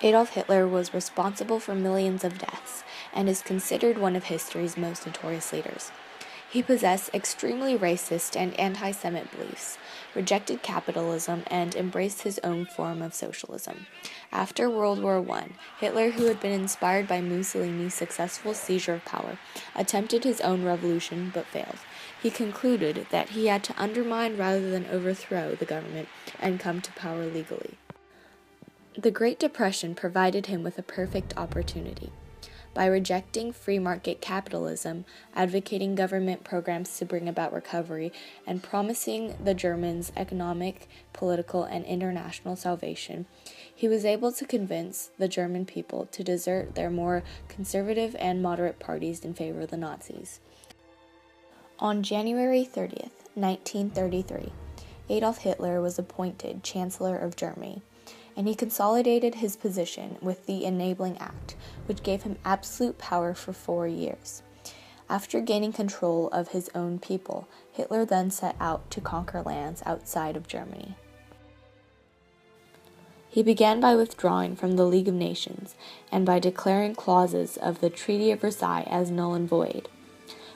Adolf Hitler was responsible for millions of deaths and is considered one of history's most notorious leaders. He possessed extremely racist and anti-Semitic beliefs, rejected capitalism, and embraced his own form of socialism. After World War I, Hitler, who had been inspired by Mussolini's successful seizure of power, attempted his own revolution but failed. He concluded that he had to undermine rather than overthrow the government and come to power legally. The Great Depression provided him with a perfect opportunity. By rejecting free market capitalism, advocating government programs to bring about recovery, and promising the Germans economic, political, and international salvation, he was able to convince the German people to desert their more conservative and moderate parties in favor of the Nazis. On January 30th, 1933, Adolf Hitler was appointed Chancellor of Germany, and he consolidated his position with the Enabling Act, which gave him absolute power for 4 years. After gaining control of his own people, Hitler then set out to conquer lands outside of Germany. He began by withdrawing from the League of Nations and by declaring clauses of the Treaty of Versailles as null and void.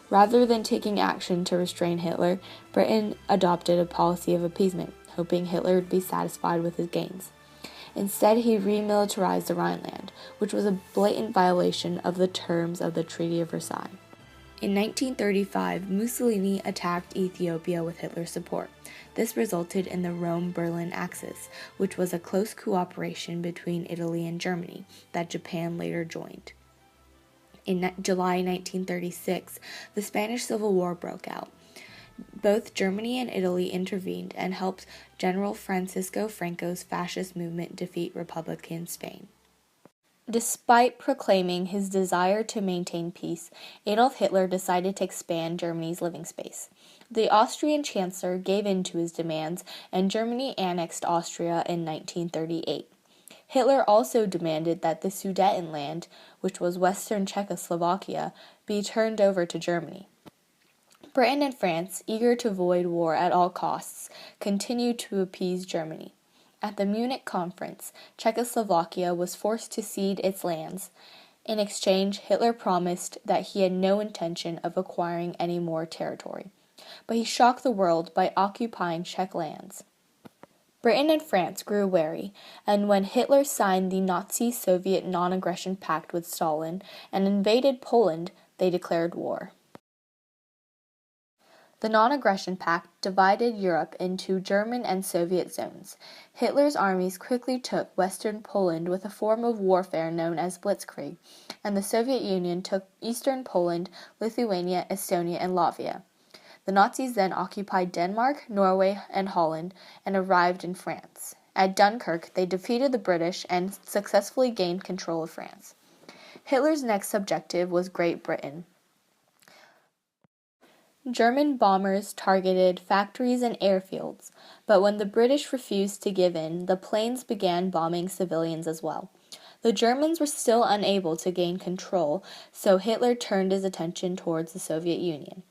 Rather than taking action to restrain Hitler, Britain adopted a policy of appeasement, hoping Hitler would be satisfied with his gains. Instead, he remilitarized the Rhineland, which was a blatant violation of the terms of the Treaty of Versailles. In 1935, Mussolini attacked Ethiopia with Hitler's support. This resulted in the Rome-Berlin Axis, which was a close cooperation between Italy and Germany that Japan later joined. In July 1936, the Spanish Civil War broke out. Both Germany and Italy intervened and helped General Francisco Franco's fascist movement defeat Republican Spain. Despite proclaiming his desire to maintain peace, Adolf Hitler decided to expand Germany's living space. The Austrian Chancellor gave in to his demands, and Germany annexed Austria in 1938. Hitler also demanded that the Sudetenland, which was western Czechoslovakia, be turned over to Germany. Britain and France, eager to avoid war at all costs, continued to appease Germany. At the Munich Conference, Czechoslovakia was forced to cede its lands. In exchange, Hitler promised that he had no intention of acquiring any more territory, but he shocked the world by occupying Czech lands. Britain and France grew wary, and when Hitler signed the Nazi-Soviet non-aggression pact with Stalin and invaded Poland, they declared war. The non-aggression pact divided Europe into German and Soviet zones. Hitler's armies quickly took western Poland with a form of warfare known as blitzkrieg, and the Soviet Union took eastern Poland, Lithuania, Estonia, and Latvia. The Nazis then occupied Denmark, Norway, and Holland, and arrived in France. At Dunkirk, they defeated the British and successfully gained control of France. Hitler's next objective was Great Britain. German bombers targeted factories and airfields, but when the British refused to give in, the planes began bombing civilians as well. The Germans were still unable to gain control, so Hitler turned his attention towards the Soviet Union.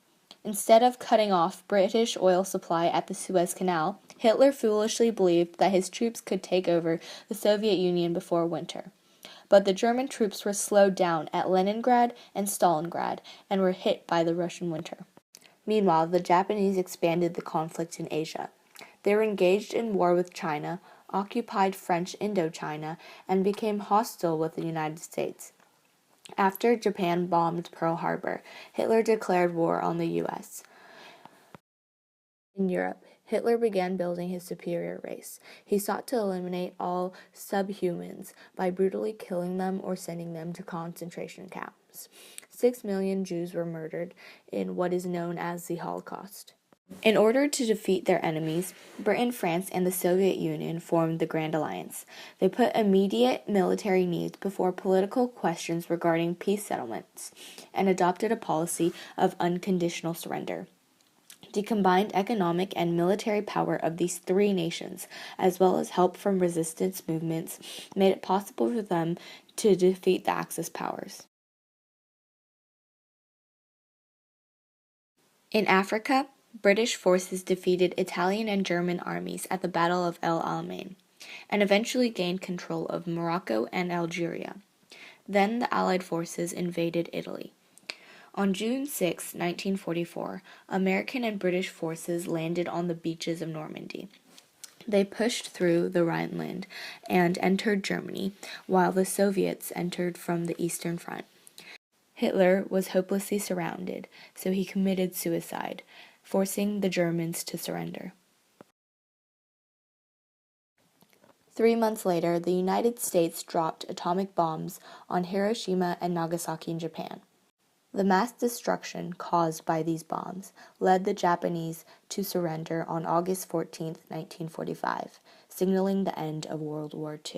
Instead of cutting off British oil supply at the Suez Canal, Hitler foolishly believed that his troops could take over the Soviet Union before winter. But the German troops were slowed down at Leningrad and Stalingrad and were hit by the Russian winter. Meanwhile, the Japanese expanded the conflict in Asia. They were engaged in war with China, occupied French Indochina, and became hostile with the United States. After Japan bombed Pearl Harbor, Hitler declared war on the U.S. In Europe, Hitler began building his superior race. He sought to eliminate all subhumans by brutally killing them or sending them to concentration camps. 6 million Jews were murdered in what is known as the Holocaust. In order to defeat their enemies, Britain, France, and the Soviet Union formed the Grand Alliance. They put immediate military needs before political questions regarding peace settlements and adopted a policy of unconditional surrender. The combined economic and military power of these three nations, as well as help from resistance movements, made it possible for them to defeat the Axis powers. In Africa, British forces defeated Italian and German armies at the Battle of El Alamein. and eventually gained control of Morocco and Algeria. Then the Allied forces invaded Italy. On June 6, 1944, American and British forces landed on the beaches of Normandy. They pushed through the Rhineland and entered Germany, while the Soviets entered from the Eastern Front. Hitler was hopelessly surrounded, so he committed suicide, forcing the Germans to surrender. 3 months later, the United States dropped atomic bombs on Hiroshima and Nagasaki in Japan. The mass destruction caused by these bombs led the Japanese to surrender on August 14, 1945, signaling the end of World War II.